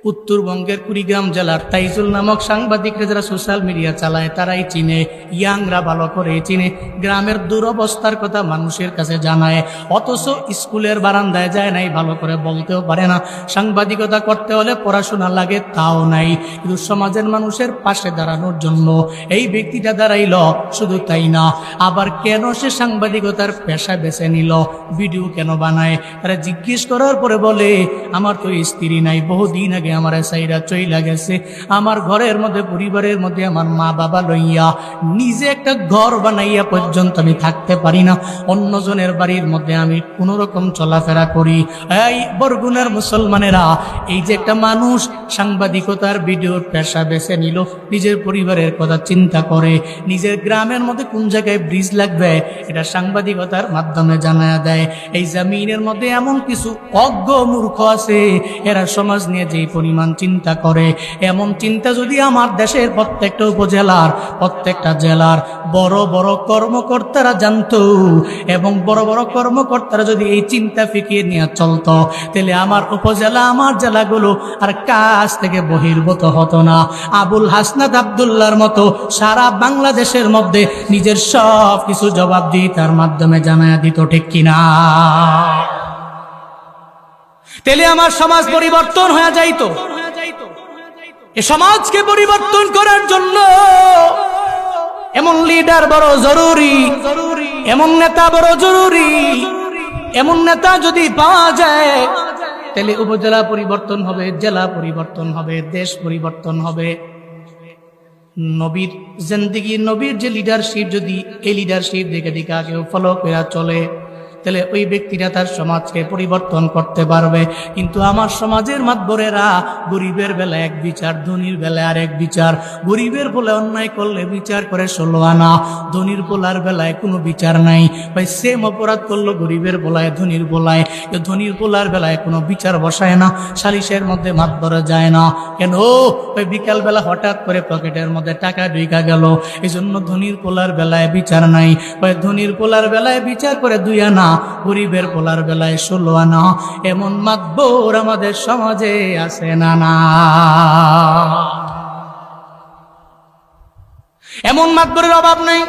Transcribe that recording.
উত্তরবঙ্গের কুড়িগ্রাম জেলার তাইজুল নামক সাংবাদিকরা যারা সোশ্যাল মিডিয়া চালায় তারাই চিনে, ইয়াংরা ভালো করে চিনে, গ্রামের দুরবস্থার কথা মানুষের কাছে জানায়, অথচ স্কুলের বারান্দায় যায় নাই, ভালো করে বলতেও পারে না। সাংবাদিকতা করতে হলে পড়াশোনা লাগে, তাও নাই। কিন্তু সমাজের মানুষের পাশে দাঁড়ানোর জন্য এই ব্যক্তিটা দাঁড়াইল। শুধু তাই না, আবার কেন সে সাংবাদিকতার পেশা বেছে নিল, ভিডিও কেন বানায়, তারা জিজ্ঞেস করার পরে বলে, আমার তো স্ত্রী নাই, বহুদিন আগে আমার সাইরা চইলা গেছে, আমার ঘরের মধ্যে পরিবারের মধ্যে আমার মা বাবা লইয়া নিজে একটা ঘর বানাইয়া পর্যন্ত আমি থাকতে পারি না, অন্যজনের বাড়ির মধ্যে আমি কোন রকম চলাফেরা করি। এই বরগুনার মুসলমানেরা, এই যে একটা মানুষ সাংবাদিকতার ভিডিওর পেশা বেছে নিল, নিজের পরিবারের কথা চিন্তা করে, নিজের গ্রামের মধ্যে কোন জায়গায় ব্রিজ লাগবে এটা সাংবাদিকতার মাধ্যমে জানায়া দেয়। এই জমিনের মধ্যে এমন কিছু অজ্ঞ মূর্খ আছে, এরা সমাজ নিয়ে যে পরিমাণ চিন্তা করে, এমন চিন্তা যদি আমার দেশের প্রত্যেকটা উপজেলার প্রত্যেকটা জেলার বড় বড় কর্মকর্তারা জানতো, এবং বড় বড় কর্মকর্তারা যদি এই চিন্তা ফিকিয়ে নিয়ে চলতো, তাহলে আমার উপজেলা, আমার জেলাগুলো আর কাজ থেকে বহির্ভূত হতো না। আবুল হাসনাত আব্দুল্লাহর মতো সারা বাংলাদেশের মধ্যে নিজের সব কিছু জবাবদিহিতার মাধ্যমে জানায়া দিত, ঠিক কিনা? তাহলে আমার সমাজ পরিবর্তন হয়ে যাইতো। এ সমাজকে পরিবর্তন করার জন্য এমন লিডার বড় জরুরি, এমন নেতা বড় জরুরি। এমন নেতা যদি পাওয়া যায়, তাহলে উপজেলা পরিবর্তন হবে, জেলা পরিবর্তন হবে, দেশ পরিবর্তন হবে। নবীর জিন্দেগি, নবীর যে লিডারশিপ, যদি এই লিডারশিপ দেখে দেখে কেউ ফলো করে চলে, তাহলে ওই ব্যক্তিরা তার সমাজকে পরিবর্তন করতে পারবে। কিন্তু আমার সমাজের মাতবরেরা গরিবের বেলা এক বিচার, ধনীর বেলা আর এক বিচার। গরিবের বলে অন্যায় করলে বিচার করে 16 আনা, ধনীর পোলার বেলায় কোনো বিচার নাই। ভাই সেম অপরাধ করলো গরিবের বলায়, ধনীর বলায়, ধনীর পোলার বেলায় কোনো বিচার বসায় না, সালিশের মধ্যে মাতবরে যায় না। কেন? ওই বিকাল বেলা হঠাৎ করে পকেটের মধ্যে টাকা ঢুইকা গেল, এই জন্য ধনীর পোলার বেলায় বিচার নাই। ওই ধনীর পোলার বেলায় বিচার করে 2 আনা, গরিবের পোলার বেলায় 16 আনা। এমন মাতবর আমাদের সমাজে আছে না? না, এমন মাতবরের অভাব নাই।